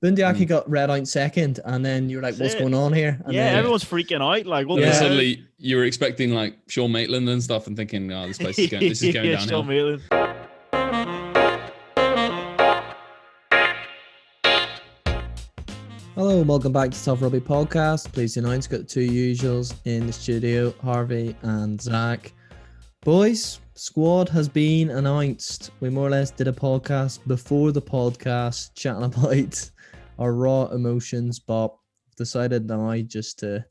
Bundyaki got read out second, and then you're like, That's what's it. going on here? And Yeah, then, everyone's freaking out. Like, what And the then hell? suddenly you were expecting like Sean Maitland and stuff, and thinking, "Oh, this place is going. This is going Yeah, downhill." Sean Maitland. hello, and welcome back to Tough Rugby Podcast. Please announce, got the two usuals in the studio, Harvey and Zach. Boys, squad has been announced. We more or less did a podcast before the podcast, chatting about our raw emotions, but decided now just to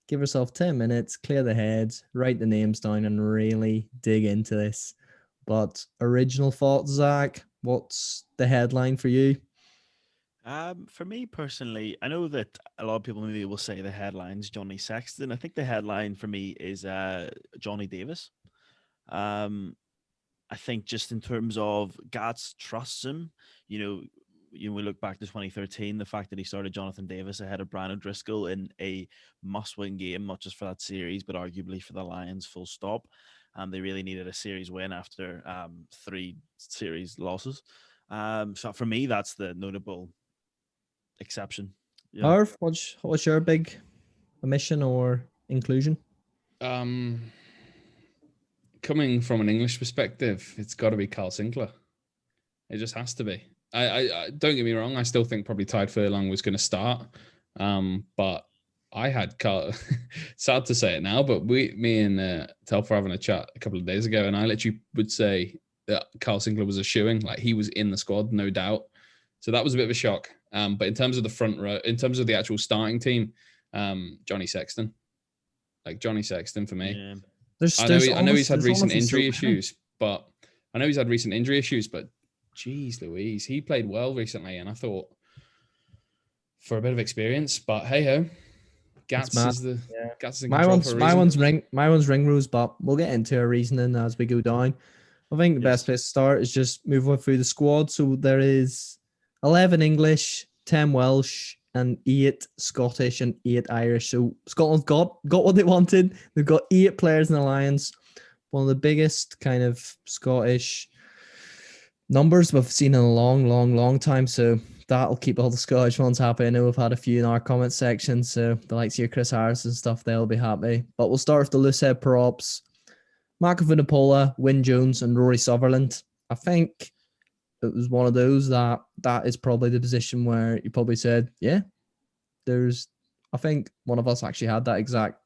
give ourselves 10 minutes, clear the heads, write the names down, and really dig into this. But original thoughts, Zach, what's the headline for you? For me personally, I know that a lot of people maybe will say the headline's Johnny Sexton. I think the headline for me is Johnny Davis. I think just in terms of Gats trusts him, we look back to 2013, the fact that he started Jonathan Davis ahead of Brian O'Driscoll in a must-win game, not just for that series, but arguably for the Lions, full stop. They really needed a series win after 3 series losses. So for me, that's the notable exception. Yeah. Harv, what's your big omission or inclusion? Coming from an English perspective, it's got to be Carl Zinkler. It just has to be. I don't get me wrong. I still think probably Tide Furlong was going to start, but I had Carl. Sad to say it now, but me and Telf were having a chat a couple of days ago, and I literally would say that Carl Zinkler was a shoo-in, like he was in the squad, no doubt. So that was a bit of a shock. But in terms of the front row, in terms of the actual starting team, Johnny Sexton, for me. Yeah. I know he's had recent injury issues, but geez Louise, he played well recently, and I thought for a bit of experience, but hey ho, Gats is in control for a reason. My one's ring rules, but we'll get into our reasoning as we go down. I think the best place to start is just move through the squad. So there is 11 English, 10 Welsh, and 8 Scottish and 8 Irish. So Scotland's got what they wanted. They've got 8 players in the Lions. One of the biggest kind of Scottish numbers we've seen in a long time. So that'll keep all the Scottish ones happy. I know we've had a few in our comment section. So the likes of your Chris Harris and stuff, they'll be happy. But we'll start with the loose head props. Marco Vunipola, Wyn Jones, and Rory Sutherland. I think it was one of those that is probably the position where you probably said, yeah, I think one of us actually had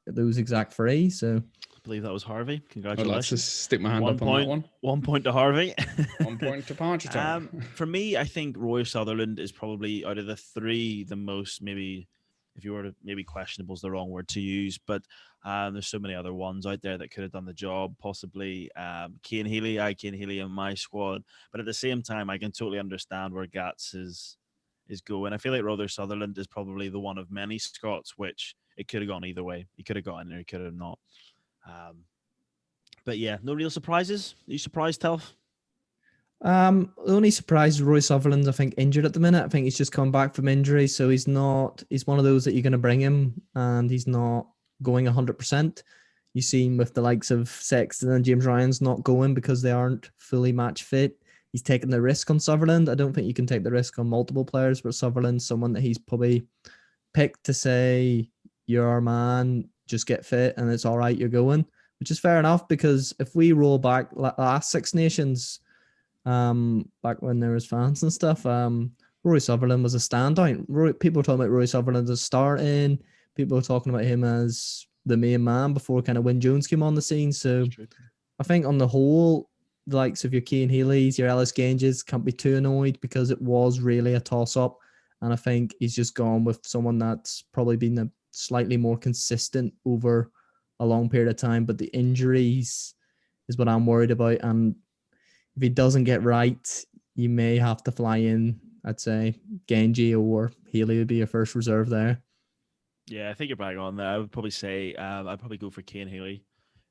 those exact 3. So I believe that was Harvey. Congratulations. I'd like to stick my hand up on that one. 1 point to Harvey. 1 point to Ponchatown. For me, I think Roy Sutherland is probably out of the 3 the most, maybe if you were to, maybe questionable is the wrong word to use, but there's so many other ones out there that could have done the job, possibly. Cian Healy in my squad, but at the same time, I can totally understand where Gats is going. I feel like Roy Sutherland is probably the one of many Scots, which it could have gone either way. He could have got in there, he could have not. But yeah, no real surprises. Are you surprised, Telf? The only surprise is Roy Sutherland, I think, injured at the minute. I think he's just come back from injury, so he's one of those that you're going to bring him, and he's not going 100%. You've seen with the likes of Sexton and James Ryan's not going because they aren't fully match fit. He's taking the risk on Sutherland. I don't think you can take the risk on multiple players, but Sutherland's someone that he's probably picked to say, you're our man, just get fit, and it's all right, you're going, which is fair enough, because if we roll back last Six Nations, back when there was fans and stuff, Rory Sutherland was a standout. People were talking about Rory Sutherland as starting. People were talking about him as the main man before kind of Wyn Jones came on the scene. So I think on the whole, the likes of your Cian Healy's, your Ellis Ganges can't be too annoyed, because it was really a toss-up. And I think he's just gone with someone that's probably been slightly more consistent over a long period of time. But the injuries is what I'm worried about. And if he doesn't get right, you may have to fly in, I'd say, Genji or Healy would be your first reserve there. Yeah, I think you're bang on there. I would probably say I'd probably go for Cian Healy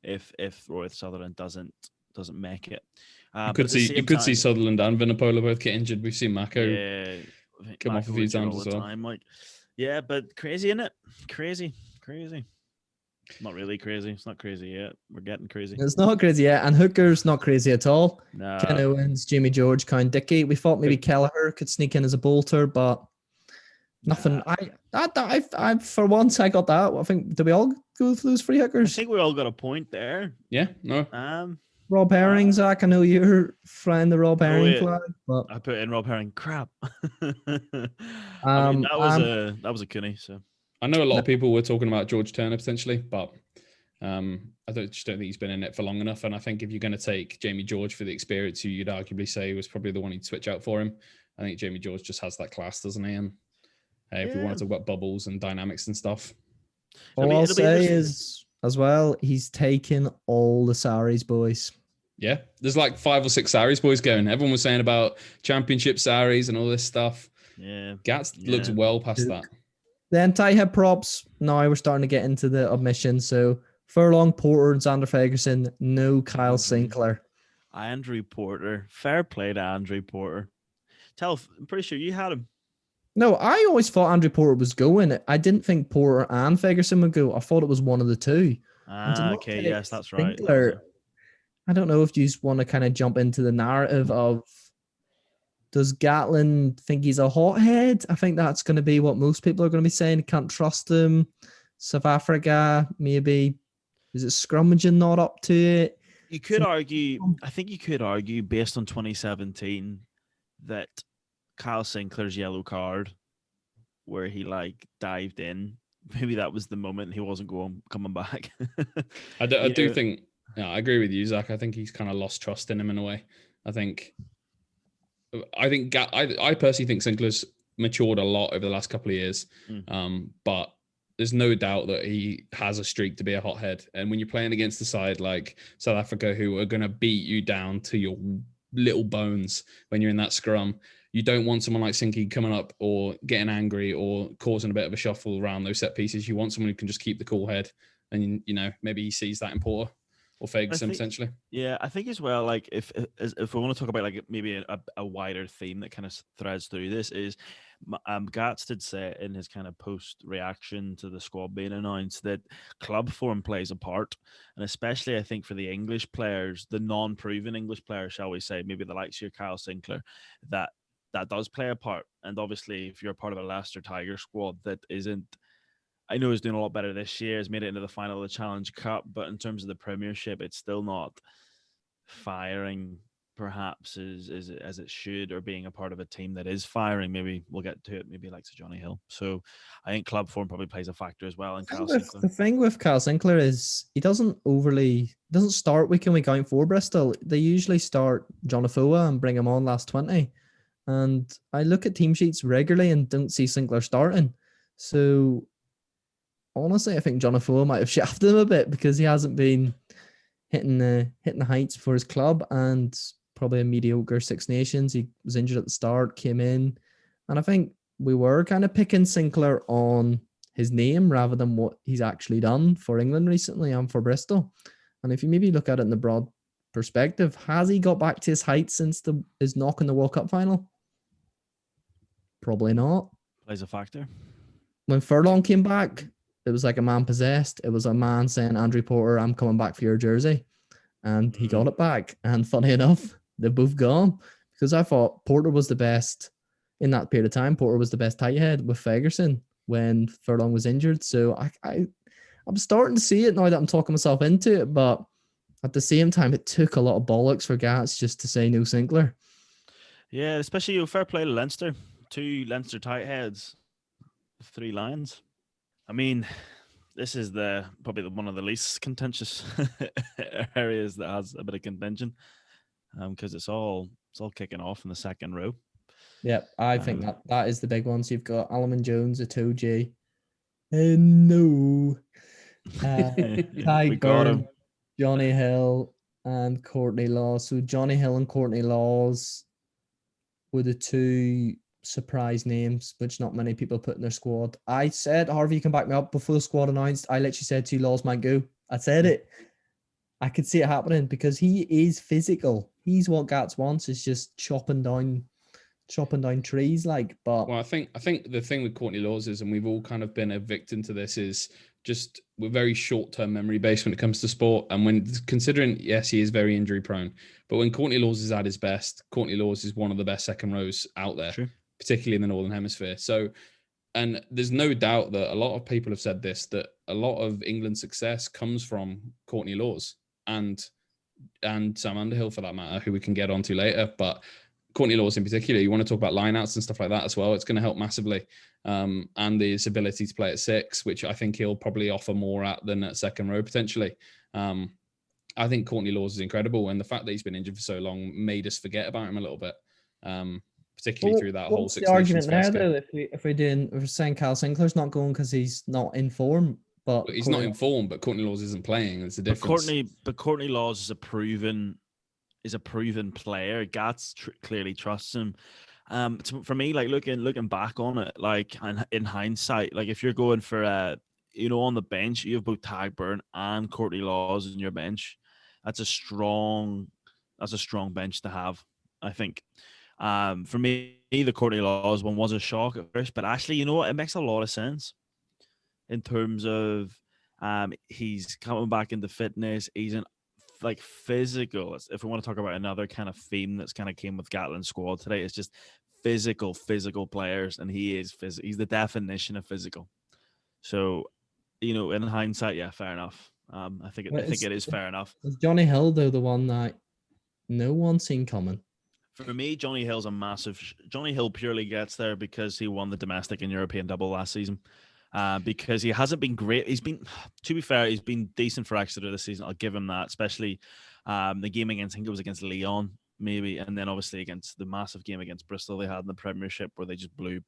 if Roy Sutherland doesn't make it. You could see Sutherland and Vunipola both get injured. We've seen Mako come off a few times as well. Yeah, but crazy, isn't it? Crazy. Not really crazy. It's not crazy yet. We're getting crazy. It's not crazy yet. And Hooker's not crazy at all. No. Ken Owens, Jamie George, Cowan Dickey. We thought maybe Kelleher could sneak in as a bolter, but Nothing. I for once I got that. I think did we all go through those free I hookers? think we all got a point there. Yeah, no. Rob Herring, Zach. I know you're flying the Rob Herring flag, but I put in Rob Herring. Crap. I mean, um, that was a cunny. So I know a lot of people were talking about George Turner potentially, but I just don't think he's been in it for long enough. And I think if you're going to take Jamie George for the experience, who you'd arguably say was probably the one you'd switch out for him, I think Jamie George just has that class, doesn't he? And if we want to talk about bubbles and dynamics and stuff. All I'll say is, as well, he's taken all the Saris boys. Yeah, there's like 5 or 6 Saris boys going. Everyone was saying about championship Saris and all this stuff. Yeah. Gats looks well past that. The anti-hip props, now we're starting to get into the omissions. So Furlong, Porter, Xander Ferguson, no Kyle Zinkler. Andrew Porter. Fair play to Andrew Porter. I'm pretty sure you had him. No, I always thought Andrew Porter was going. I didn't think Porter and Ferguson would go. I thought it was one of the two. Okay, yes, that's right. Zinkler, I don't know if you just want to kind of jump into the narrative of, does Gatlin think he's a hothead? I think that's going to be what most people are going to be saying. Can't trust him. South Africa, maybe. Is it scrummaging not up to it? You could argue, I think you could argue based on 2017 that Kyle Sinclair's yellow card, where he like dived in, maybe that was the moment he wasn't coming back. I do think, I agree with you, Zach. I think he's kind of lost trust in him in a way. I personally think Sinclair's matured a lot over the last couple of years. But there's no doubt that he has a streak to be a hothead. And when you're playing against a side like South Africa, who are going to beat you down to your little bones when you're in that scrum, you don't want someone like Sinky coming up or getting angry or causing a bit of a shuffle around those set pieces. You want someone who can just keep the cool head. And, maybe he sees that in Porter or Ferguson potentially. Yeah, I think as well, like if we want to talk about like maybe a wider theme that kind of threads through this is, Gats did say in his kind of post reaction to the squad being announced that club form plays a part, and especially I think for the English players, the non-proven English players, shall we say, maybe the likes of your Kyle Sinclair, that does play a part. And obviously, if you're part of a Leicester Tiger squad that isn't, I know is doing a lot better this year, has made it into the final of the Challenge Cup, but in terms of the Premiership, it's still not firing perhaps as it should, or being a part of a team that is firing. Maybe we'll get to it, maybe like Johnny Hill. So I think club form probably plays a factor as well. And the thing with Kyle Zinkler is he doesn't start week in, week out for Bristol. They usually start John Afoa and bring him on last 20. And I look at team sheets regularly and don't see Zinkler starting. So honestly, I think John Afoa might have shafted him a bit because he hasn't been hitting the heights for his club, and probably a mediocre Six Nations. He was injured at the start, came in, and I think we were kind of picking Zinkler on his name rather than what he's actually done for England recently and for Bristol. And if you maybe look at it in the broad perspective, has he got back to his heights since his knock in the World Cup final? Probably not. Plays a factor. When Furlong came back, it was like a man possessed. It was a man saying, Andrew Porter, I'm coming back for your jersey. And he got it back. And funny enough, they've both gone. Because I thought Porter was the best in that period of time. Porter was the best tight head with Ferguson when Furlong was injured. So I'm starting to see it now that I'm talking myself into it. But at the same time, it took a lot of bollocks for Gats just to say no Zinkler. Yeah, especially fair play to Leinster. 2 Leinster tight heads, 3 Lions. I mean, this is probably one of the least contentious areas that has a bit of contention, because it's all kicking off in the second row. Yeah, I think that is the big one. So you've got Alaman Jones, Itoje, no, Ty Byrne, Johnny Hill, and Courtney Laws. So Johnny Hill and Courtney Laws were the 2 surprise names, which not many people put in their squad. I said, Harvey, you can back me up, before the squad announced, I literally said 2 Laws might go. I said it. I could see it happening because he is physical. He's what Gats wants, is just chopping down trees. Well, I think the thing with Courtney Laws is, and we've all kind of been a victim to this, is just we're very short-term memory based when it comes to sport. And when considering, yes, he is very injury prone, but when Courtney Laws is at his best, Courtney Laws is one of the best second rows out there. True. Particularly in the Northern Hemisphere. So And there's no doubt that a lot of people have said this, that a lot of England's success comes from Courtney Laws and Sam Underhill, for that matter, who we can get onto later. But Courtney Laws in particular, you want to talk about lineouts and stuff like that as well. It's going to help massively. And his ability to play at 6, which I think he'll probably offer more at than at second row potentially. I think Courtney Laws is incredible. And the fact that he's been injured for so long made us forget about him a little bit. Particularly through that whole Six Nations argument there, though, if we're saying Kyle Sinclair's not going because he's not in form, but he's not in form, but Courtney Laws isn't playing. There's a difference. But Courtney Laws is a proven player. Gats clearly trusts him. For me, like looking back on it, like in hindsight, like if you're going for on the bench, you have both Tagburn and Courtney Laws in your bench. That's a strong bench to have, I think. For me, the Courtney Laws one was a shock at first, but actually, you know what? It makes a lot of sense in terms of he's coming back into fitness. He's in like physical. If we want to talk about another kind of theme that's kind of came with Gatland's squad today, it's just physical players, and he's the definition of physical. So, in hindsight, yeah, fair enough. I think it is fair enough. Is Johnny Hill though the one that no one seen coming? For me, Johnny Hill's a massive. Johnny Hill purely gets there because he won the domestic and European double last season. Because he hasn't been great. He's been, to be fair, he's been decent for Exeter this season. I'll give him that, especially the game against, I think it was against Leon, maybe, and then obviously against the massive game against Bristol they had in the Premiership where they just blew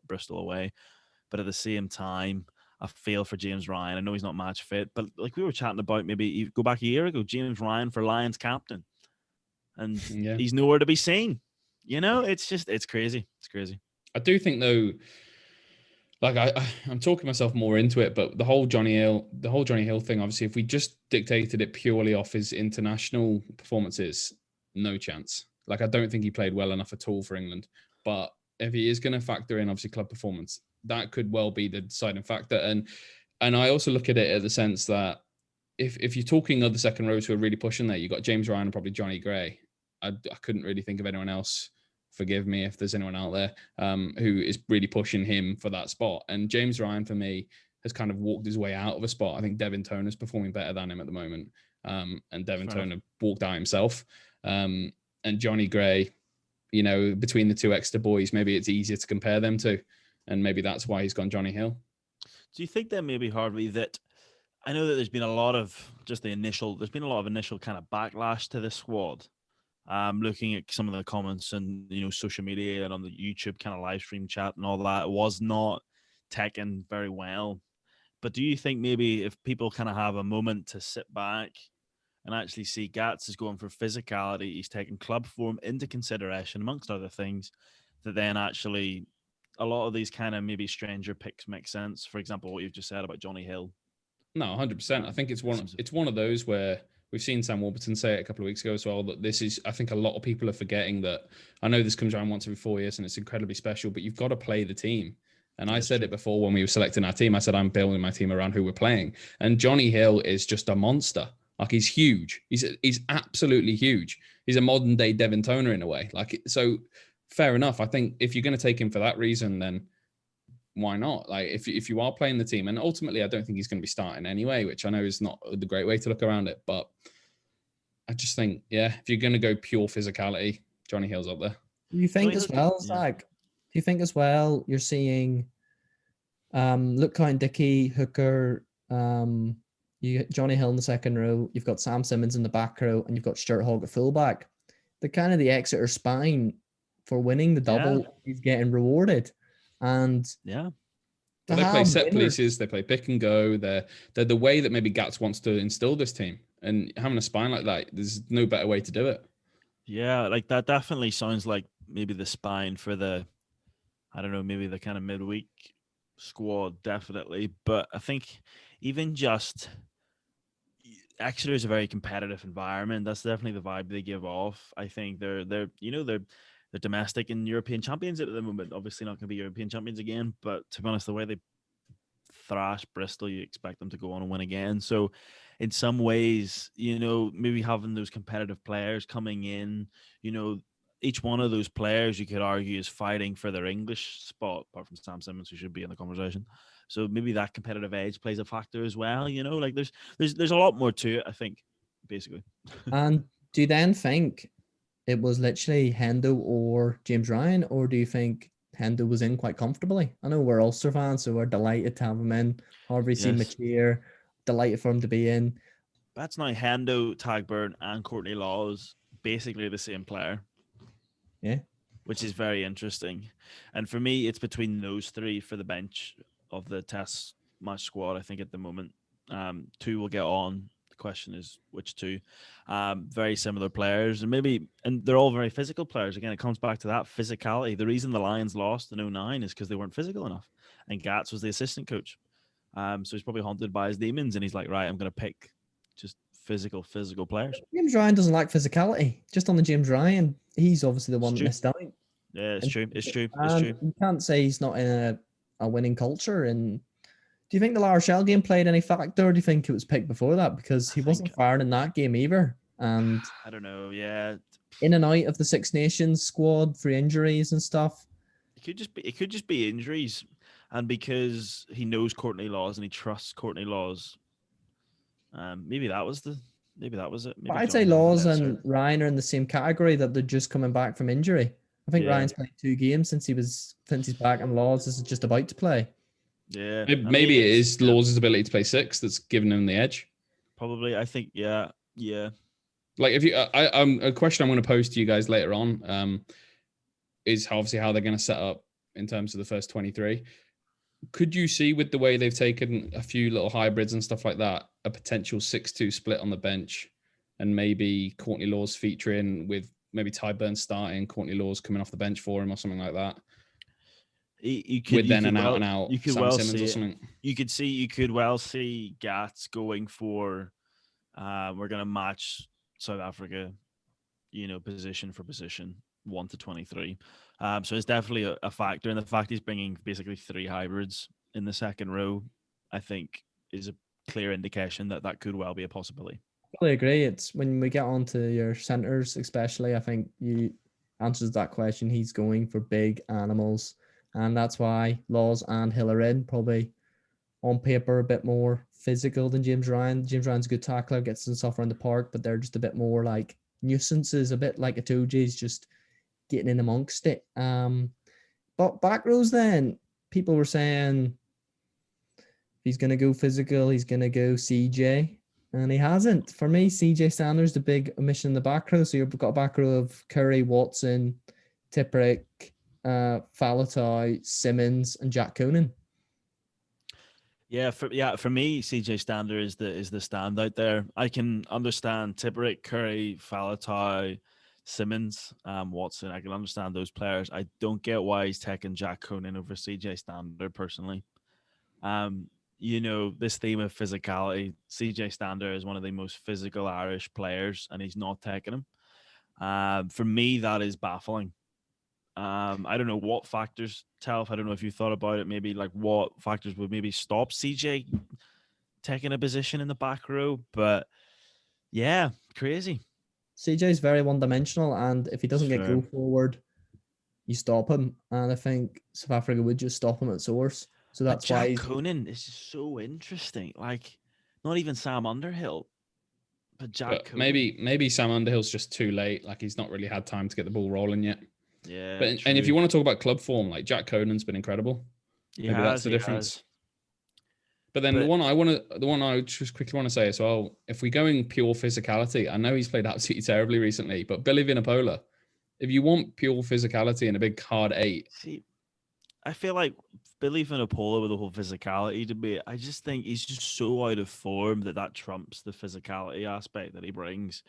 Bristol away. But at the same time, I feel for James Ryan. I know he's not match fit, but like we were chatting about, maybe you go back a year ago, James Ryan for Lions captain. And he's nowhere to be seen. It's crazy. It's crazy. I do think though, like I'm talking myself more into it, but the whole Johnny Hill thing, obviously, if we just dictated it purely off his international performances, no chance. Like, I don't think he played well enough at all for England. But if he is going to factor in, obviously, club performance, that could well be the deciding factor. And I also look at it in the sense that if you're talking other second rows who are really pushing there, you've got James Ryan and probably Johnny Gray. I couldn't really think of anyone else. Forgive me if there's anyone out there who is really pushing him for that spot. And James Ryan, for me, has kind of walked his way out of a spot. I think Devin Toner's performing better than him at the moment. And Devin Toner walked out himself. And Johnny Gray, between the two Exeter boys, maybe it's easier to compare them to. And maybe that's why he's gone Johnny Hill. Do you think then maybe, Harvey, that I know that there's been a lot of initial kind of backlash to this squad. Looking at some of the comments and social media and on the YouTube kind of live stream chat and all that, it was not taken very well. But do you think maybe if people kind of have a moment to sit back and actually see Gats is going for physicality, he's taking club form into consideration amongst other things, that then actually a lot of these kind of maybe stranger picks make sense? For example, what you've just said about Johnny Hill. No, 100%. I think it's one of those where we've seen Sam Warburton say it a couple of weeks ago as well, that this is, I think a lot of people are forgetting that. I know this comes around once every 4 years and it's incredibly special, but you've got to play the team. And I said it before when we were selecting our team. I said, I'm building my team around who we're playing. And Johnny Hill is just a monster. Like, he's huge. He's absolutely huge. He's a modern day Devin Toner in a way. Like, so fair enough. I think if you're going to take him for that reason, then why not? Like, if you are playing the team, and ultimately I don't think he's going to be starting anyway, which I know is not the great way to look around it, but I just think, if you're going to go pure physicality, Johnny Hill's up there. Do you think as well, Zach? Do you think as well you're seeing Luke Cowan-Dickey, Hooker, you get Johnny Hill in the second row, you've got Sam Simmons in the back row, and you've got Stuart Hogg at fullback. The kind of the Exeter spine for winning the double is getting rewarded. And they play set pieces, they play pick and go. They're the way that maybe Gats wants to instill this team, and having a spine like that, there's no better way to do it. Yeah, like that definitely sounds like maybe the spine for the, I don't know, maybe the kind of midweek squad, definitely. But I think even just Exeter is a very competitive environment. That's definitely the vibe they give off. I think they're domestic and European champions at the moment. Obviously not going to be European champions again, but to be honest, the way they thrash Bristol, you expect them to go on and win again. So in some ways, maybe having those competitive players coming in, each one of those players, you could argue, is fighting for their English spot, apart from Sam Simmons, who should be in the conversation. So maybe that competitive edge plays a factor as well. You know, like there's a lot more to it, I think, basically. And do you then think it was literally Hendo or James Ryan, or do you think Hendo was in quite comfortably? I know we're Ulster fans, so we're delighted to have him in. Obviously, Yes. Machir, delighted for him to be in. That's now Hendo, Tagburn, and Courtney Laws, basically the same player. Yeah. Which is very interesting. And for me, it's between those three for the bench of the test match squad, I think, at the moment. Two will get on. The question is which two. Very similar players. And they're all very physical players. Again, it comes back to that physicality. The reason the Lions lost in 2009 is because they weren't physical enough. And Gats was the assistant coach. So he's probably haunted by his demons. And he's like, right, I'm going to pick just physical players. James Ryan doesn't like physicality. Just on the James Ryan, he's obviously the one that missed out. Yeah, it's true. You can't say he's not in a winning culture. And do you think the La Rochelle game played any factor, or do you think it was picked before that? Because he wasn't firing in that game either. And I don't know. Yeah, in and out of the Six Nations squad for injuries and stuff. It could just be injuries, and because he knows Courtney Laws and he trusts Courtney Laws. Maybe that was it. Maybe I'd say Laws and Ryan are in the same category, that they're just coming back from injury. I think Ryan's played 2 games since he's back, and Laws is just about to play. Yeah, maybe it is Laws' ability to play 6 that's giving him the edge. Probably, I think. Yeah. Like if you, a question I'm going to pose to you guys later on, is obviously how they're going to set up in terms of the first 23. Could you see, with the way they've taken a few little hybrids and stuff like that, a potential 6-2 split on the bench, and maybe Courtney Laws featuring with maybe Tagburn starting, Courtney Laws coming off the bench for him or something like that? You could Sam Simmons or something. You could well see Gats going for, we're going to match South Africa, position for position, 1 to 23. So it's definitely a factor, and the fact he's bringing basically 3 hybrids in the second row, I think, is a clear indication that could well be a possibility. I totally agree. It's when we get on to your centers, especially, I think you answers that question. He's going for big animals, and that's why Laws and Hill are in, probably on paper a bit more physical than James Ryan. James Ryan's a good tackler, gets some stuff around the park, but they're just a bit more like nuisances, a bit like Itoje's, just getting in amongst it. But back rows, then people were saying he's going to go physical, he's going to go CJ, and he hasn't. For me, CJ Sanders, the big omission in the back row. So you've got a back row of Curry, Watson, Tipperick, Falatau, Simmons, and Jack Conan. For me, CJ Stander is the standout there. I can understand Tipperick, Curry, Falatau, Simmons, Watson. I can understand those players. I don't get why he's taking Jack Conan over CJ Stander personally. This theme of physicality. CJ Stander is one of the most physical Irish players, and he's not taking him. For me, that is baffling. I don't know what factors, Telf, I don't know if you thought about it, maybe like what factors would maybe stop CJ taking a position in the back row, but yeah, crazy. CJ's very one-dimensional, and if he doesn't get go forward, you stop him, and I think South Africa would just stop him at source. So that's why Jack Conan is just so interesting. Like, not even Sam Underhill, but Jack Conan. Maybe Sam Underhill's just too late. Like, he's not really had time to get the ball rolling yet. Yeah, and if you want to talk about club form, like Jack Conan's been incredible. That's the difference. But then the one I just quickly want to say as well, if we're going pure physicality, I know he's played absolutely terribly recently, but Billy Vunipola, if you want pure physicality and a big hard 8. See, I feel like Billy Vunipola with the whole physicality debate, I just think he's just so out of form that trumps the physicality aspect that he brings.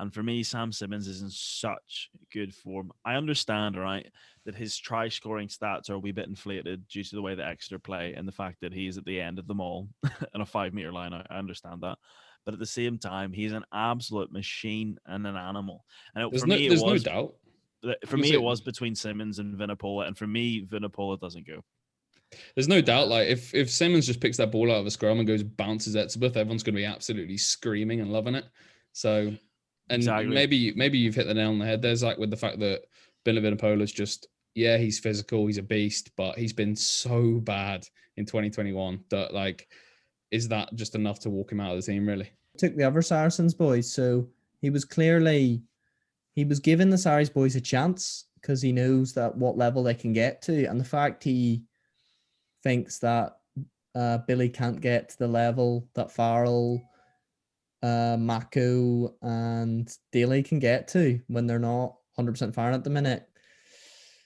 And for me, Sam Simmons is in such good form. I understand, right, that his try-scoring stats are a wee bit inflated due to the way that Exeter play and the fact that he's at the end of them all in a 5-meter line. I understand that. But at the same time, he's an absolute machine and an animal. And there's no doubt. For me, it was between Simmons and Vunipola. And for me, Vunipola doesn't go. There's no doubt. Like, if Simmons just picks that ball out of a scrum and bounces Etzebeth, everyone's going to be absolutely screaming and loving it. So... And Exactly. maybe you've hit the nail on the head. There's like with the fact that Billy Vunipola's just, yeah, he's physical, he's a beast, but he's been so bad in 2021 that like, is that just enough to walk him out of the team really? Took the other Saracens boys, so he was giving the Saracens boys a chance because he knows that what level they can get to, and the fact he thinks that Billy can't get to the level that Farrell, Mako, and Daly can get to when they're not 100% firing at the minute.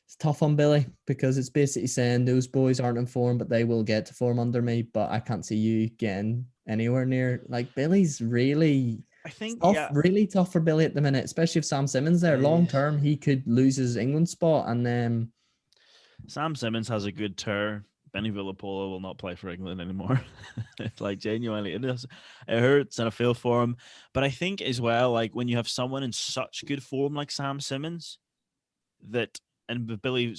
It's tough on Billy because it's basically saying those boys aren't in form, but they will get to form under me. But I can't see you getting anywhere near. Like Billy's really, I think tough, really tough for Billy at the minute, especially if Sam Simmons there. Long term, he could lose his England spot, and then Sam Simmons has a good tour. Benny Villapola will not play for England anymore. It's like genuinely, it hurts, and I feel for him. But I think as well, like when you have someone in such good form like Sam Simmons, and Billy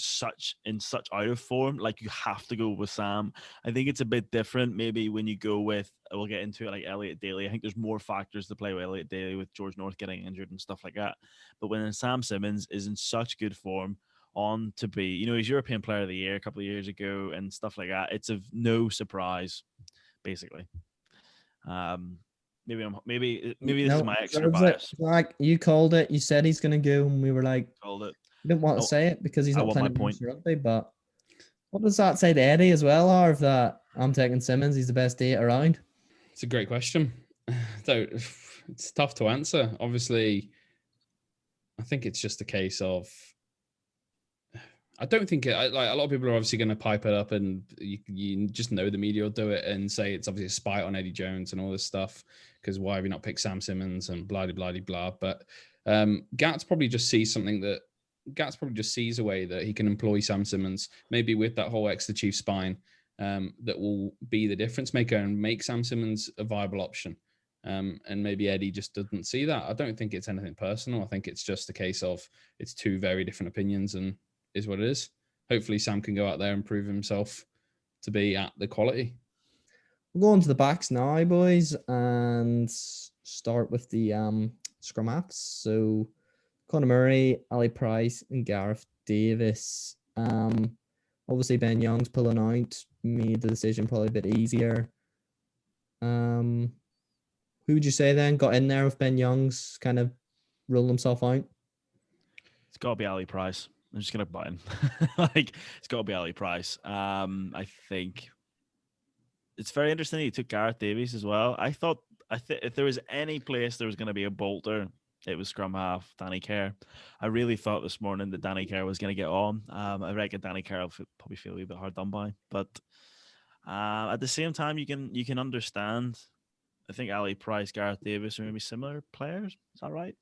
in such out of form, like you have to go with Sam. I think it's a bit different maybe when you go with, we'll get into it, like Elliot Daly. I think there's more factors to play with Elliot Daly, with George North getting injured and stuff like that. But when Sam Simmons is in such good form, on to be, he's European Player of the Year a couple of years ago and stuff like that, it's of no surprise, basically. Maybe this is my extra bias. Like you called it, you said he's gonna go, and we were like, Called it. we didn't want to say it because he's not playing point. Rugby. But what does that say to Eddie as well, Harv? That I'm taking Simmons, he's the best 8 around. It's a great question. So it's tough to answer. Obviously, I think it's just a case of, I don't think like a lot of people are obviously going to pipe it up, and you just know the media will do it and say it's obviously a spite on Eddie Jones and all this stuff, because why have you not picked Sam Simmons and blah blah blah blah. But Gats probably just sees a way that he can employ Sam Simmons, maybe with that whole extra chief spine, that will be the difference maker and make Sam Simmons a viable option. And maybe Eddie just doesn't see that. I don't think it's anything personal. I think it's just a case of it's two very different opinions, and is what it is. Hopefully Sam can go out there and prove himself to be at the quality. We'll go on to the backs now, boys, and start with the scrum halves. So Conor Murray, Ali Price, and Gareth Davis. Obviously Ben Young's pulling out, made the decision probably a bit easier. Who would you say then got in there with Ben Young's kind of ruled himself out? It's got to be Ali Price. I'm just gonna buy him. Like it's got to be Ali Price. I think it's very interesting he took Gareth Davies as well. I thought if there was any place there was going to be a bolter, it was scrum half Danny Kerr. I really thought this morning that Danny Kerr was going to get on. I reckon Danny Kerr will probably feel a wee bit hard done by, but at the same time, you can understand. I think Ali Price, Gareth Davis are maybe similar players. Is that right?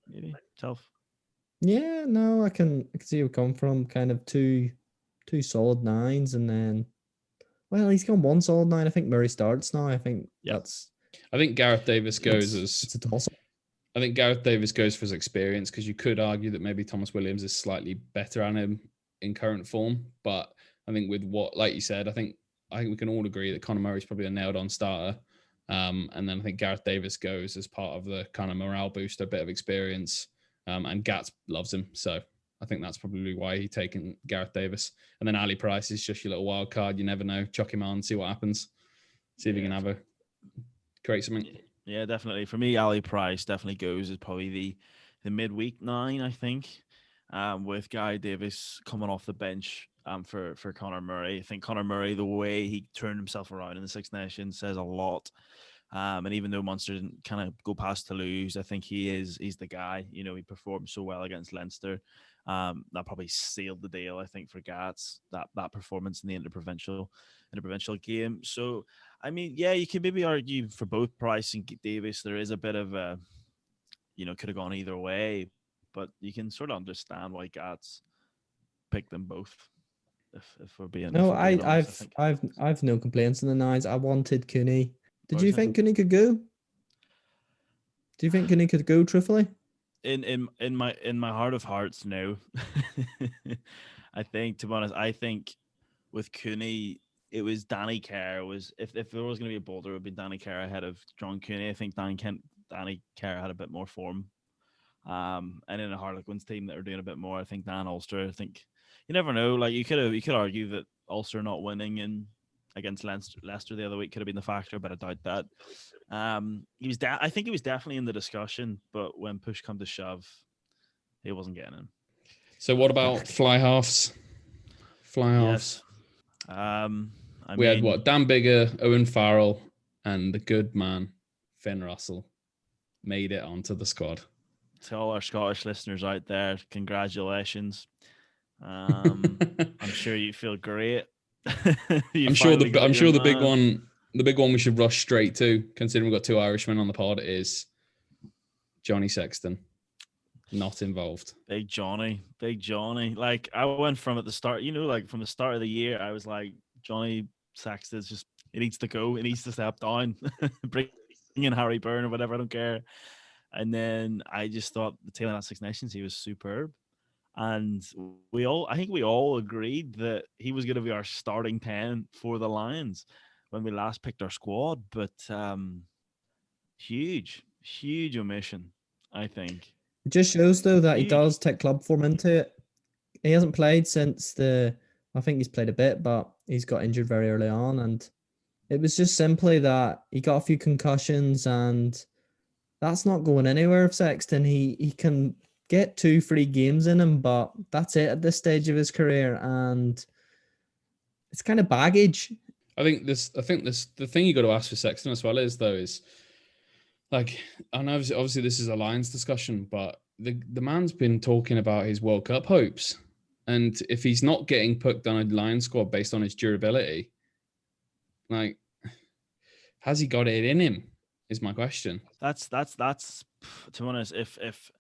Maybe tough. Yeah, no, I can see where you come from. Kind of two solid 9s, and then, well, he's gone 1 solid 9. I think Murray starts now. I think I think Gareth Davis goes it's a toss. I think Gareth Davis goes for his experience, because you could argue that maybe Thomas Williams is slightly better at him in current form. But I think with what, like you said, I think we can all agree that Conor Murray is probably a nailed-on starter. And then I think Gareth Davis goes as part of the kind of morale booster, a bit of experience. And Gats loves him, so I think that's probably why he's taken Gareth Davis. And then Ali Price is just your little wild card. You never know. Chuck him on, see what happens. See if he can create something. Yeah, definitely. For me, Ali Price definitely goes as probably the midweek 9, I think, with Guy Davis coming off the bench for Conor Murray. I think Conor Murray, the way he turned himself around in the Six Nations says a lot. And even though Munster didn't kind of go past Toulouse, I think he's the guy. He performed so well against Leinster. That probably sealed the deal, I think, for Gats, that performance in the interprovincial game. So, I mean, yeah, you can maybe argue for both Price and Davis. There is a bit of a, could have gone either way, but you can sort of understand why Gats picked them both. If we're being honest, I've no complaints in the 9s. I wanted Cooney. Did you think Cooney could go? Do you think Cooney could go, truthfully? In my heart of hearts, no. I think, to be honest, with Cooney, it was Danny Kerr. If there was going to be a bolter, it would be Danny Kerr ahead of John Cooney. I think Danny Kerr had a bit more form And in a Harlequins team that are doing a bit more, I think Dan Ulster. I think you never know. Like you could argue that Ulster not winning against Leicester the other week could have been the factor, but I doubt that. I think he was definitely in the discussion, but when push come to shove, he wasn't getting in. So what about fly halves? Yes. We had what? Dan Biggar, Owen Farrell, and the good man Finn Russell made it onto the squad. To all our Scottish listeners out there, congratulations. I'm sure you feel great. I'm sure the big one we should rush straight to, considering we've got two Irishmen on the pod, is Johnny Sexton. Not involved. Big Johnny. Like I went from at the start, like from the start of the year, I was like, Johnny Sexton's just, he needs to go. He needs to step down. Bring in Harry Byrne or whatever. I don't care. And then I just thought the tail end of Six Nations, he was superb. And I think we all agreed that he was going to be our starting 10 for the Lions when we last picked our squad. But huge omission, I think. It just shows though that he does take club form into it. He hasn't played since I think he's played a bit, but he's got injured very early on. And it was just simply that he got a few concussions, and that's not going anywhere with Sexton. He can get 2-3 games in him, but that's it at this stage of his career, and it's kind of baggage. I think the thing you got to ask for Sexton as well is like, I know obviously this is a Lions discussion, but the man's been talking about his World Cup hopes, and if he's not getting put on a Lions squad based on his durability, like, has he got it in him? Is my question. That's to be honest, if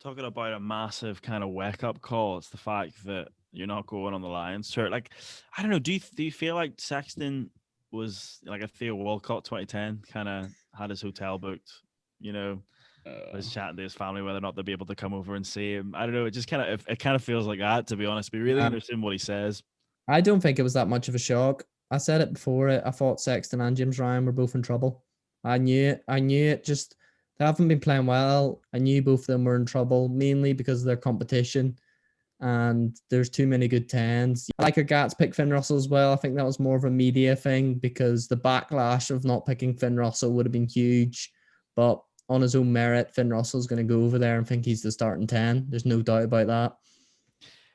talking about a massive kind of wake up call, it's the fact that you're not going on the Lions shirt. Like, I don't know. Do you feel like Sexton was like a Theo Walcott 2010 kind of had his hotel booked? Was chatting to his family whether or not they'll be able to come over and see him. I don't know. It just kind of feels like that, to be honest. Be really interesting what he says. I don't think it was that much of a shock. I said it before. I thought Sexton and James Ryan were both in trouble. I knew it. Just they haven't been playing well. I knew both of them were in trouble, mainly because of their competition. And there's too many good 10s. I like our Gats pick Finn Russell as well. I think that was more of a media thing because the backlash of not picking Finn Russell would have been huge. But on his own merit, Finn Russell's going to go over there and think he's the starting 10. There's no doubt about that.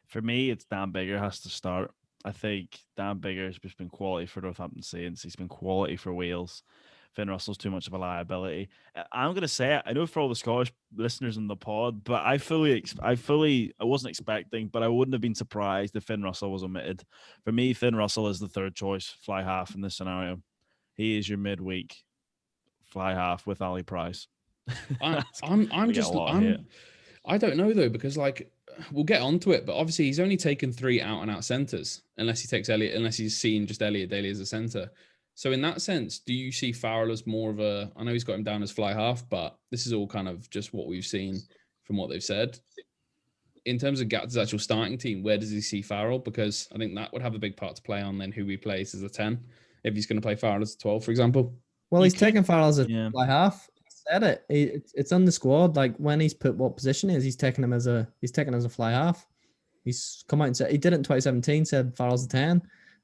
For me, it's Dan Biggar has to start. I think Dan Biggar's just been quality for Northampton Saints. He's been quality for Wales. Finn Russell's too much of a liability. I'm going to say it. I know for all the Scottish listeners in the pod, but I wasn't expecting, but I wouldn't have been surprised if Finn Russell was omitted. For me, Finn Russell is the third choice fly half in this scenario. He is your midweek fly half with Ali Price. I don't know though, because like we'll get onto it, but obviously he's only taken 3 out and out centers unless he's seen just Elliot Daly as a center. So in that sense, do you see Farrell as more of a, I know he's got him down as fly half, but this is all kind of just what we've seen from what they've said. In terms of Gats' actual starting team, where does he see Farrell? Because I think that would have a big part to play on then who he plays as a 10, if he's going to play Farrell as a 12, for example. Well, he's taking Farrell as a fly half. He said it. It's on the squad. Like when he's put what position he's taking him as a fly half. He's come out and said, he did it in 2017, said Farrell's a 10.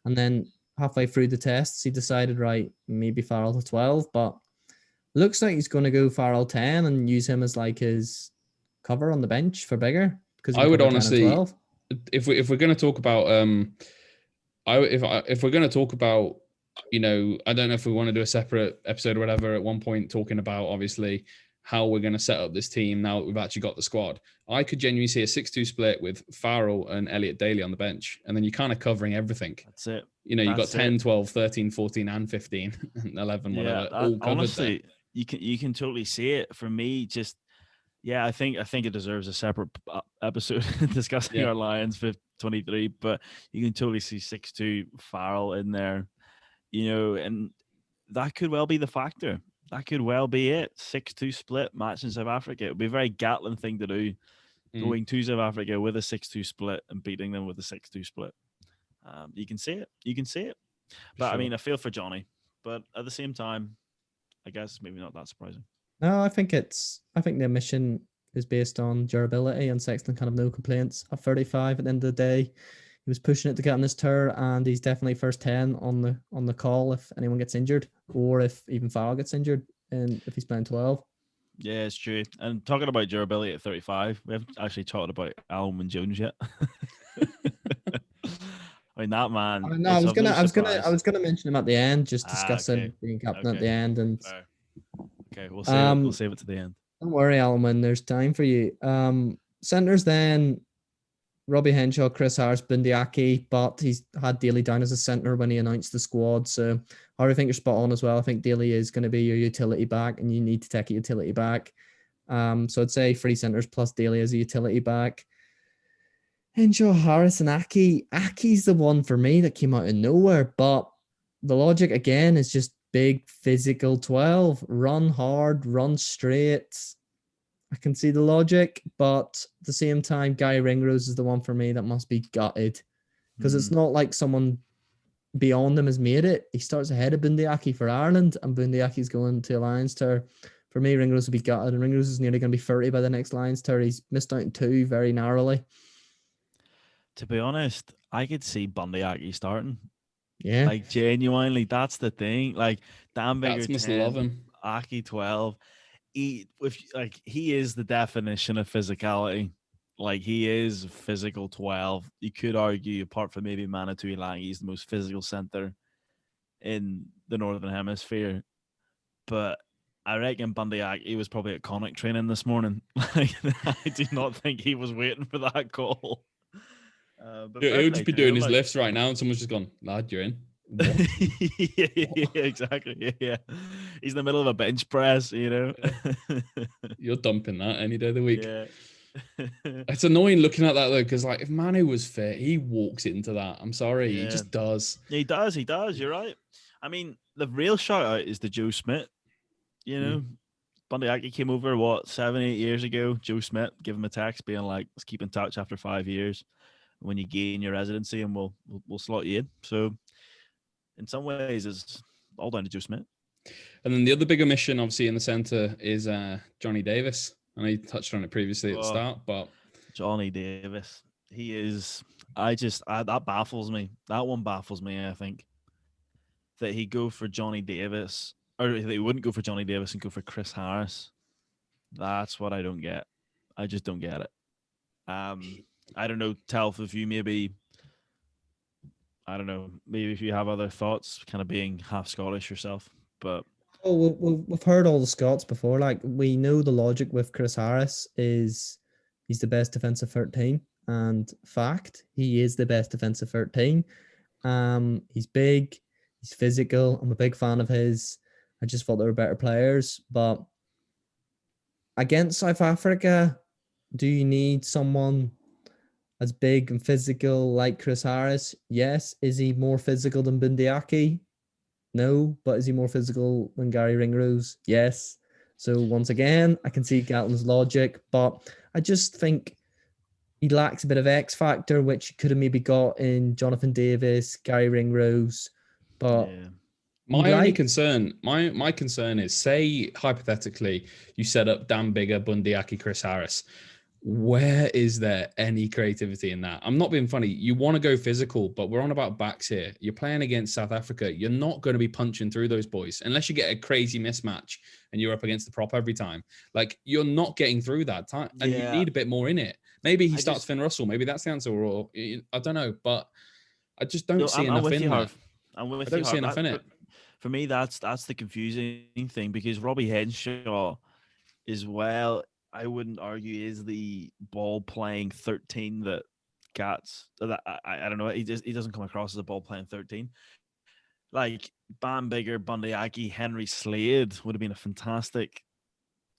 And then halfway through the tests, he decided, right, maybe Farrell to 12, but looks like he's going to go Farrell 10 and use him as like his cover on the bench for Biggar. Because I would honestly, if we're going to talk about, if we're going to talk about, I don't know if we want to do a separate episode or whatever at one point talking about obviously how we're going to set up this team now that we've actually got the squad. I could genuinely see a 6-2 split with Farrell and Elliot Daly on the bench, and then you're kind of covering everything. That's it. You've got 10, 12, 13, 14, and 15, and 11, whatever. All covered honestly, there. you can totally see it. For me, just I think it deserves a separate episode discussing our Lions for 23. But you can totally see 6-2 Farrell in there, and that could well be the factor. That could well be it. 6-2 split match in South Africa. It would be a very Gatland thing to do, going to South Africa with a 6-2 split and beating them with a 6-2 split. You can see it. But sure. I mean, I feel for Johnny, but at the same time, I guess maybe not that surprising. No, I think the omission is based on durability, and Sexton kind of no complaints at 35 at the end of the day. He was pushing it to get on this tour, and he's definitely first 10 on the call if anyone gets injured, or if even Farrell gets injured, and if he's playing 12. Yeah, it's true. And talking about durability at 35, we haven't actually talked about Alwyn Jones yet. I mean, that man. No, I was gonna mention him at the end, just discussing okay. being captain at the end, and Fair. Okay, we'll save it. We'll save it to the end. don't worry, Alan, there's time for you. Centers then. Robbie Henshaw, Chris Harris, Bundyaki, but he's had Daly down as a centre when he announced the squad. So I think you're spot on as well. I think Daly is going to be your utility back, and you need to take a utility back. So I'd say 3 centres plus Daly as a utility back. Henshaw, Harris, and Aki. Aki's the one for me that came out of nowhere, but the logic again is just big physical 12. Run hard, run straight. I can see the logic, but at the same time, Guy Ringrose is the one for me that must be gutted, because it's not like someone beyond him has made it. He starts ahead of Bundyaki for Ireland, and Bundyaki's going to a Lions tour. For me, Ringrose will be gutted, and Ringrose is nearly going to be 30 by the next Lions tour. He's missed out on 2 very narrowly. To be honest, I could see Bundyaki starting. Yeah, like genuinely, that's the thing. Like Dan Bigger, must 10, love him. Aki 12. He is the definition of physicality. Like, he is physical 12. You could argue, apart from maybe Manatee Lang, he's the most physical center in the Northern Hemisphere. But I reckon Bundyaki was probably at Connacht training this morning. Like, I do not think he was waiting for that call. He would just be doing his lifts right now, and someone's just gone, lad, you're in. yeah, exactly. Yeah. He's in the middle of a bench press, you know. You're dumping that any day of the week. Yeah. It's annoying looking at that though, because like if Manu was fit, he walks into that. I'm sorry, he just does. He does. You're right. I mean, the real shout out is to Joe Smith. You know, Bundyaki came over 7-8 years ago. Joe Smith gave him a text being like, "Let's keep in touch after 5 years. When you gain your residency, and we'll slot you in." So, in some ways, it's all down to Joe Smith. And then the other big omission, obviously, in the centre is Johnny Davis. I know you touched on it previously at the start, but Johnny Davis, he is. That baffles me. That one baffles me. I think that he go for Johnny Davis, or that he wouldn't go for Johnny Davis and go for Chris Harris. That's what I don't get. I just don't get it. I don't know, Telf, if you maybe, I don't know, maybe if you have other thoughts, kind of being half Scottish yourself, but. Oh, we've heard all the Scots before. Like, we know the logic with Chris Harris is he's the best defensive 13, and fact, he is the best defensive 13. He's big, he's physical. I'm a big fan of his. I just thought they were better players, but against South Africa, do you need someone as big and physical like Chris Harris? Yes. Is he more physical than Bundyaki? No. But is he more physical than Gary Ringrose? Yes. So once again, I can see Gatlin's logic, but I just think he lacks a bit of X factor, which could have maybe got in Jonathan Davis, Gary Ringrose. But my only concern, my concern is, say hypothetically you set up Dan Bigger, Bundyaki, Chris Harris. Where is there any creativity in that? I'm not being funny. You want to go physical, but we're on about backs here. You're playing against South Africa. You're not going to be punching through those boys unless you get a crazy mismatch and you're up against the prop every time. Like, you're not getting through that time, and you need a bit more in it. Maybe he starts Finn Russell. Maybe that's the answer, or I don't know. But I just don't see enough in there. I don't see enough in it. For me, that's the confusing thing, because Robbie Henshaw is, well, I wouldn't argue is the ball playing 13 that Gats. I don't know. He doesn't come across as a ball playing 13. Like Bam Bigger, Bundyaki, Henry Slade would have been a fantastic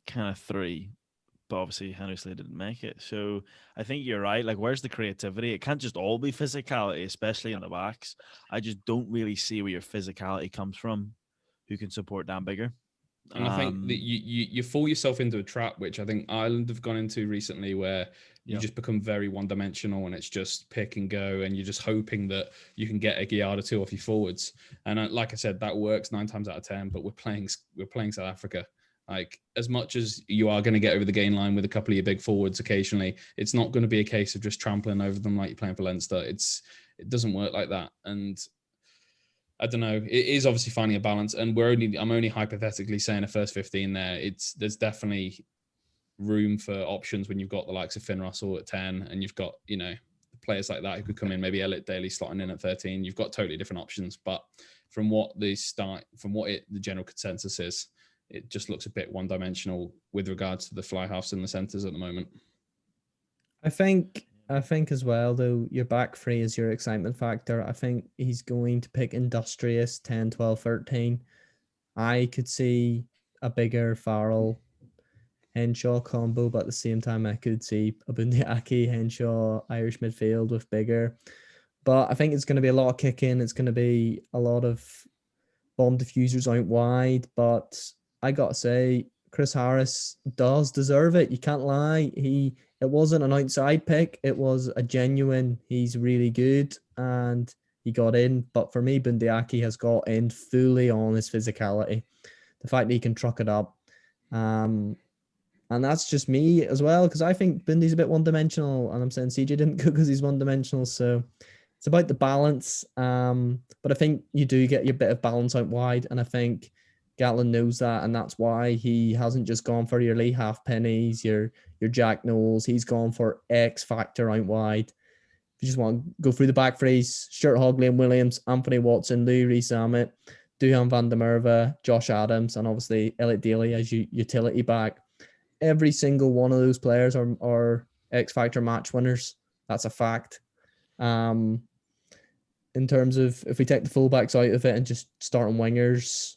kind of 3, but obviously Henry Slade didn't make it. So I think you're right. Like, where's the creativity? It can't just all be physicality, especially in the backs. I just don't really see where your physicality comes from. Who can support Dan Bigger? And I think that you fall yourself into a trap, which I think Ireland have gone into recently, where you just become very one-dimensional, and it's just pick and go, and you're just hoping that you can get a yard or 2 off your forwards. And like I said, that works 9 times out of 10. But we're playing South Africa, Like, as much as you are going to get over the gain line with a couple of your big forwards occasionally, it's not going to be a case of just trampling over them like you're playing for Leinster. It doesn't work like that. And I don't know. It is obviously finding a balance, and I'm only hypothetically saying a first 15 there. There's definitely room for options when you've got the likes of Finn Russell at 10, and you've got, players like that who could come in, maybe Elliot Daly slotting in at 13. You've got totally different options, but from what the general consensus is, it just looks a bit one-dimensional with regards to the fly halves and the centres at the moment. I think as well, though, your back three is your excitement factor. I think he's going to pick industrious 10, 12, 13. I could see a bigger Farrell Henshaw combo, but at the same time, I could see a Bundyaki Henshaw Irish midfield with bigger. But I think it's going to be a lot of kicking. It's going to be a lot of bomb diffusers out wide. But I got to say, Chris Harris does deserve it. You can't lie. It wasn't an outside pick. It was a genuine, he's really good, and he got in. But for me, Bundyaki has got in fully on his physicality. The fact that he can truck it up. And that's just me as well, because I think Bundy's a bit one-dimensional, and I'm saying CJ didn't go because he's one-dimensional. So it's about the balance. But I think you do get your bit of balance out wide, and I think Gatlin knows that, and that's why he hasn't just gone for your Lee Halfpennies, your Jack Knowles. He's gone for X factor out wide. If you just want to go through the back phrase, Stuart Hogley and Williams, Anthony Watson, Louis Rees-Zammit, Duhan van der Merwe, Josh Adams, and obviously Elliot Daly as your utility back. Every single one of those players are X Factor match winners. That's a fact. In terms of if we take the fullbacks out of it and just start on wingers,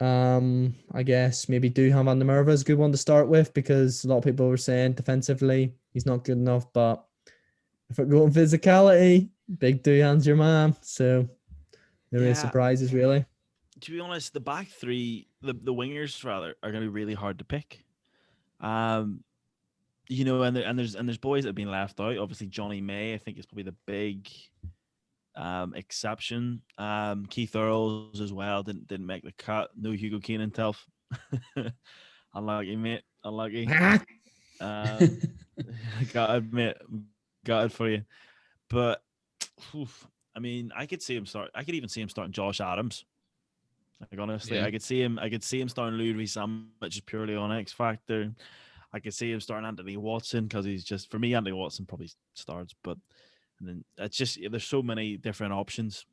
I guess maybe Duhan van der Merwe is a good one to start with, because a lot of people were saying defensively he's not good enough. But if we're going physicality, big Duhan's your man. So no real surprises really. To be honest, the back three, the wingers rather, are going to be really hard to pick. And there's boys that have been left out. Obviously, Johnny May, I think, is probably the big exception. Keith Earls as well didn't make the cut. No Hugo Keenan Telf. Unlucky, mate. Unlucky. Gotta admit, gutted for you. But I mean, I could even see him starting Josh Adams. Like, honestly, I could see him starting Louis Rees-Zammit just purely on X Factor. I could see him starting Anthony Watson, because he's just, for me, Anthony Watson probably starts. But and then it's just, there's so many different options,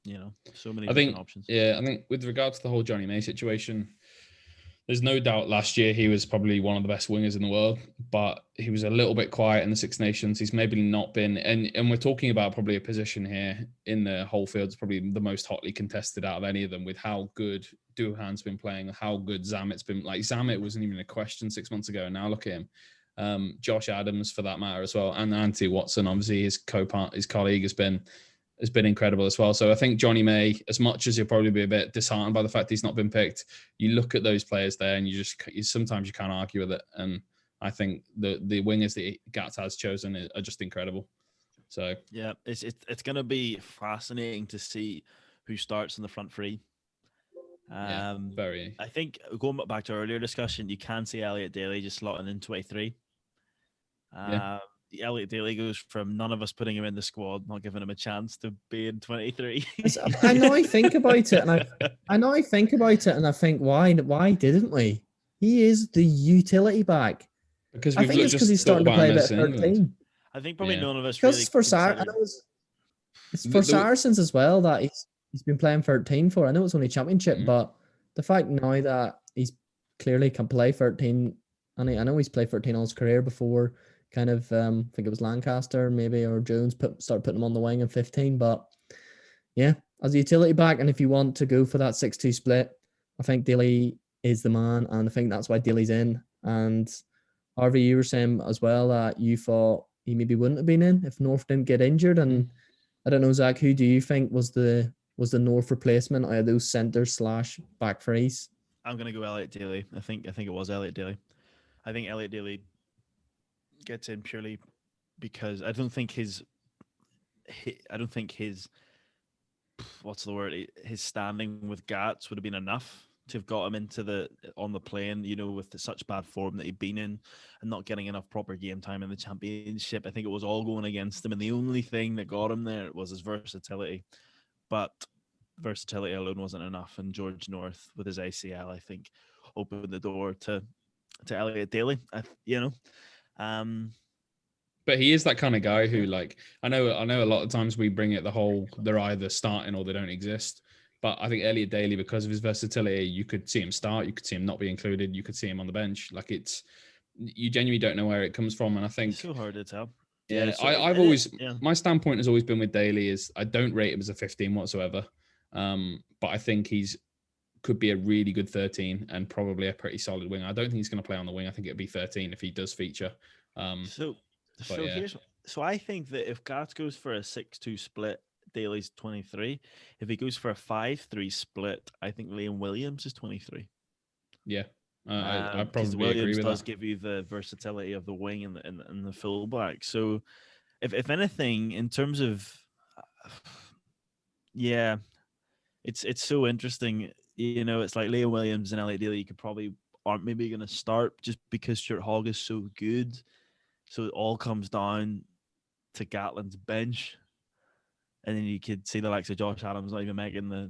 options. Yeah, I think with regards to the whole Johnny May situation, there's no doubt last year he was probably one of the best wingers in the world, but he was a little bit quiet in the Six Nations. He's maybe not been, and we're talking about probably a position here in the whole field. It's probably the most hotly contested out of any of them, with how good Duhan's been playing, how good Zammit's been. Like, Zammit wasn't even a question 6 months ago, and now look at him. Josh Adams, for that matter, as well, and Anthony Watson, obviously his colleague, has been incredible as well. So I think Johnny May, as much as you'll probably be a bit disheartened by the fact he's not been picked, you look at those players there and sometimes you can't argue with it. And I think the wingers that Gats has chosen are just incredible. So yeah, it's going to be fascinating to see who starts in the front three. Very. I think going back to our earlier discussion, you can see Elliot Daly just slotting in 23. The Elliot Daly goes from none of us putting him in the squad, not giving him a chance, to being 23. I know I think about it, and I think, why didn't we? He is the utility back. Because I think it's because he's starting to play a bit 13. I think probably none of us because really for it's for Saracens as well that he's been playing 13 for. I know it's only championship, but the fact now that he's clearly can play 13, and I know he's played 13 all his career before. Kind of, I think it was Lancaster maybe, or Jones start putting him on the wing in 15. But yeah, as a utility back, and if you want to go for that 6-2 split, I think Daly is the man, and I think that's why Daly's in. And Harvey, you were saying as well that you thought he maybe wouldn't have been in if North didn't get injured. And I don't know, Zach, who do you think was the North replacement out of those centres / back threes? I'm gonna go Elliot Daly. I think it was Elliot Daly. I think Elliot Daly gets in purely because I don't think his what's the word, his standing with Gats would have been enough to have got him on the plane, with such bad form that he'd been in and not getting enough proper game time in the championship. I think it was all going against him. And the only thing that got him there was his versatility. But versatility alone wasn't enough. And George North with his ACL, I think, opened the door to Elliot Daly, But he is that kind of guy who, like, I know a lot of times we bring it the whole they're either starting or they don't exist. But I think Elliot Daly, because of his versatility, you could see him start, you could see him not be included, you could see him on the bench. Like, you genuinely don't know where it comes from. And I think it's so hard to tell. Yeah, I've always my standpoint has always been with Daly is I don't rate him as a 15 whatsoever. But I think could be a really good 13 and probably a pretty solid wing. I don't think he's going to play on the wing. I think it'd be 13 if he does feature. So I think that if Gats goes for a 6-2 split, Daly's 23. If he goes for a 5-3 split, I think Liam Williams is 23. Yeah, I probably Williams agree with does that. give you the versatility of the wing and the fullback. So, if anything, in terms of, it's so interesting. It's like Liam Williams and Elliot Daly. You aren't maybe going to start just because Stuart Hogg is so good. So it all comes down to Gatland's bench. And then you could see the likes of Josh Adams not even making the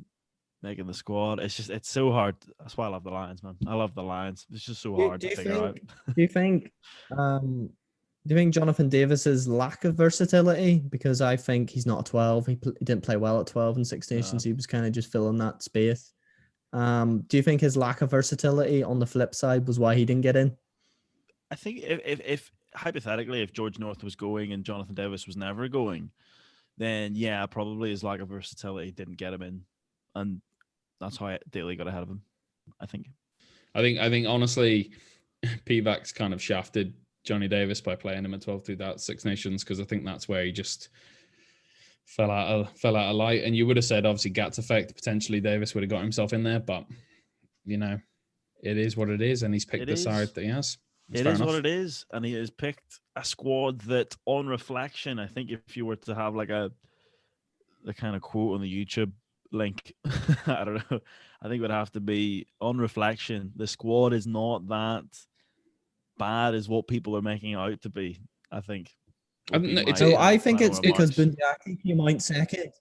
squad. It's so hard. That's why I love the Lions, man. I love the Lions. It's just so hard to figure out. Do you think Jonathan Davis's lack of versatility, because I think he's not a 12. He didn't play well at 12 and Six Nations. He was kind of just filling that space. Do you think his lack of versatility on the flip side was why he didn't get in? I think if hypothetically, if George North was going and Jonathan Davis was never going, then probably his lack of versatility didn't get him in, and that's how Daly got ahead of him. I think honestly, Pivac's kind of shafted Johnny Davis by playing him at 12 through that Six Nations, because I think that's where he just fell out of light. And you would have said obviously Gats effect, potentially Davis would have got himself in there, but it is what it is, and he's picked the side that he has. It is what it is, and he has picked a squad that, on reflection, I think if you were to have like the kind of quote on the YouTube link, I don't know, I think it would have to be, on reflection, the squad is not that bad as what people are making it out to be, I think. I think it's because Bundyaki came out second.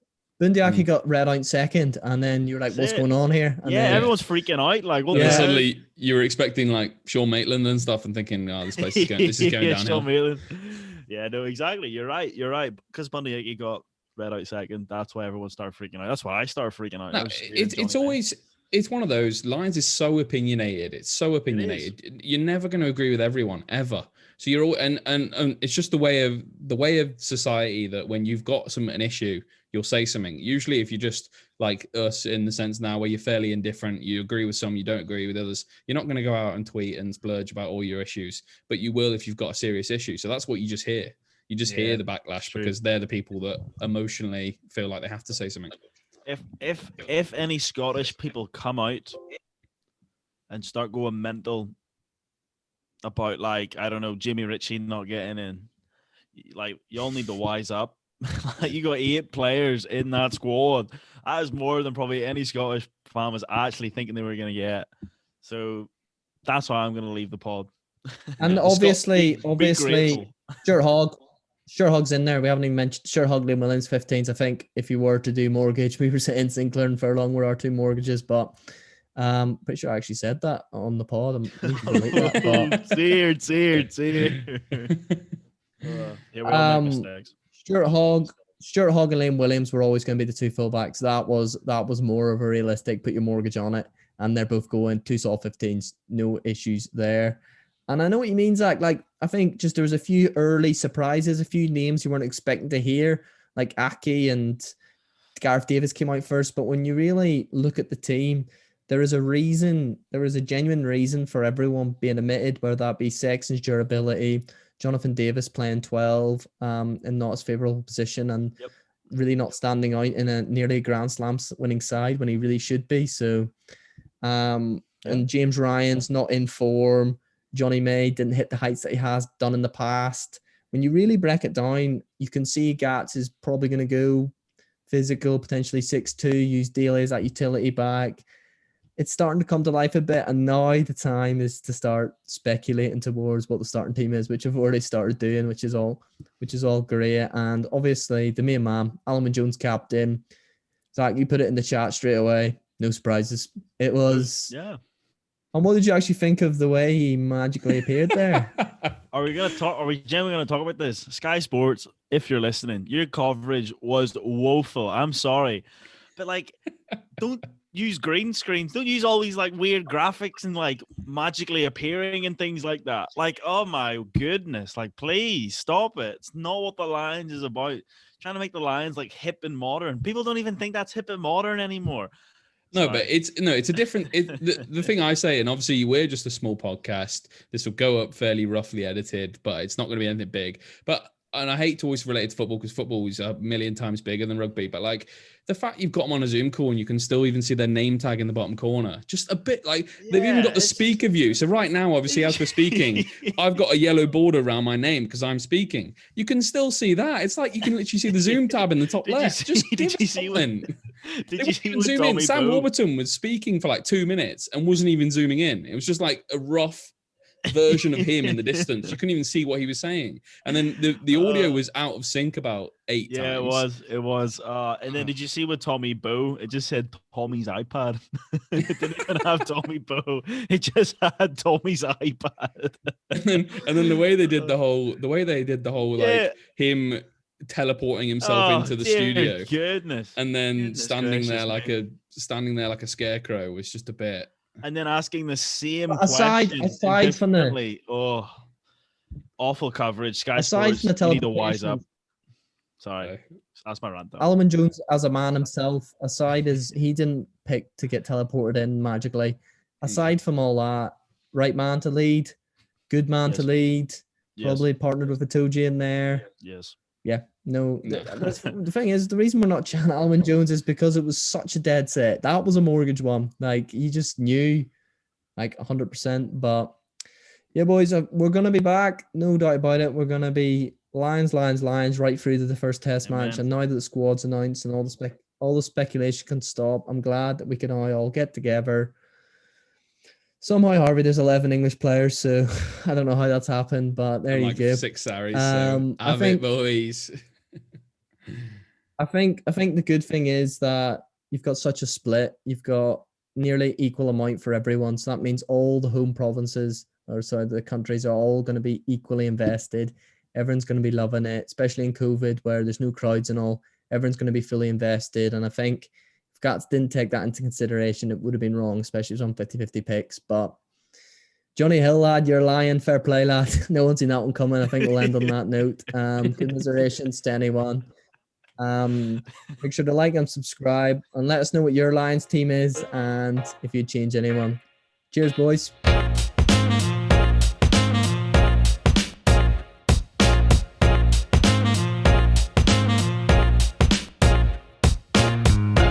Bundyaki got red out second, and then you're like, what's going on here? And then everyone's freaking out. Like, what? Yeah. Suddenly you were expecting like Sean Maitland and stuff, and thinking, "Oh, this place is going downhill." Sean Maitland. Yeah, no, exactly. You're right. Because Bundyaki got red out second, that's why everyone started freaking out. That's why I started freaking out. No, it's one of those. Lions is so opinionated. It's so opinionated. You're never going to agree with everyone ever. So you're all and it's just the way of society that when you've got an issue, you'll say something. Usually, if you're just like us in the sense now where you're fairly indifferent, you agree with some, you don't agree with others, you're not going to go out and tweet and splurge about all your issues, but you will if you've got a serious issue. So that's what you just hear. You just hear the backlash because they're the people that emotionally feel like they have to say something. If any Scottish people come out and start going mental about, like, I don't know, Jimmy Ritchie not getting in, like, you all need to wise up. Like, you got 8 players in that squad. That is more than probably any Scottish fan was actually thinking they were going to get. So that's why I'm going to leave the pod. And obviously, Stuart Hogg's in there. We haven't even mentioned Stuart Hogg, Liam Williams, 15s. I think if you were to do mortgage, we were saying Zinkler and Furlong were our 2 mortgages, but pretty sure I actually said that on the pod. Seared. Here we all make mistakes. Stuart Hogg and Liam Williams were always going to be the 2 fullbacks. That was more of a realistic put your mortgage on it, and they're both going 2 solid 15s, no issues there. And I know what you mean, Zach. Like, I think just there was a few early surprises, a few names you weren't expecting to hear, like Aki and Gareth Davis came out first. But when you really look at the team, there is a genuine reason for everyone being omitted, whether that be Sexton's durability, Jonathan Davis playing 12 in not as favourable position, and really not standing out in a nearly Grand Slam winning side when he really should be. So, and James Ryan's not in form. Johnny May didn't hit the heights that he has done in the past. When you really break it down, you can see Gats is probably going to go physical, potentially 6'2", use Daly as that utility back. it's starting to come to life a bit, and now the time is to start speculating towards what the starting team is, which I've already started doing, which is all great. And obviously the main man, Alman Jones captain. Zach, you put it in the chat straight away. No surprises. It was. Yeah. And what did you actually think of the way he magically appeared there? Are we genuinely gonna talk about this? Sky Sports, if you're listening, your coverage was woeful. I'm sorry. But like, don't use green screens. Don't use all these like weird graphics and like magically appearing and things like that. Like, oh my goodness. Like, please stop it. It's not what the Lions is about. Trying to make the Lions like hip and modern. People don't even think that's hip and modern anymore. No, Sorry. but it's a different. The thing I say, and obviously we're just a small podcast. This will go up fairly roughly edited, but it's not going to be anything big. And I hate to always relate it to football because football is a million times bigger than rugby. But like the fact you've got them on a Zoom call and you can still even see their name tag in the bottom corner, just a bit like they've even got the speaker view. So right now, obviously, as we're speaking, I've got a yellow border around my name because I'm speaking. You can still see that. It's like you can literally see the Zoom tab in the top left. Did you see when zoom in? Sam Warburton was speaking for like 2 minutes and wasn't even zooming in. It was just like a rough version of him in the distance. You couldn't even see what he was saying, and then the audio was out of sync about 8 times. It was and then did you see with Tommy Bow? It just said Tommy's iPad. It didn't even have Tommy Bow. It just had Tommy's iPad. and then the way they did the whole like him teleporting himself into the studio, goodness, and then standing there gracious, like a scarecrow was just a bit. And then asking the same aside from the awful coverage. Sky aside Sports, from the you need to wise up. Sorry, that's my rant. Alman Jones, as a man himself, aside as he didn't pick to get teleported in magically. Aside from all that, right man to lead, good man to lead, probably partnered with a Toji in there. Yes. Yeah. No. The thing is, the reason we're not chatting Alman Jones is because it was such a dead set. That was a mortgage one. Like, you just knew, like, 100%. But, yeah, boys, we're going to be back. No doubt about it. We're going to be Lions right through to the first test match. And now that the squad's announced and all the speculation can stop, I'm glad that we can all get together. Somehow, Harvey, there's 11 English players, so I don't know how that's happened, but there you go. 6 Saris, so I think, boys. I think the good thing is that you've got such a split. You've got nearly equal amount for everyone, so that means all the home provinces, the countries are all going to be equally invested. Everyone's going to be loving it, especially in COVID where there's no crowds and all. Everyone's going to be fully invested, and I think Gats didn't take that into consideration, it would have been wrong, especially if it was on 50-50 picks. But Johnny Hill, lad, you're lying. Fair play, lad. No one's seen that one coming. I think we'll end on that note. Commiserations to anyone. Make sure to like and subscribe and let us know what your Lions team is and if you'd change anyone. Cheers, boys.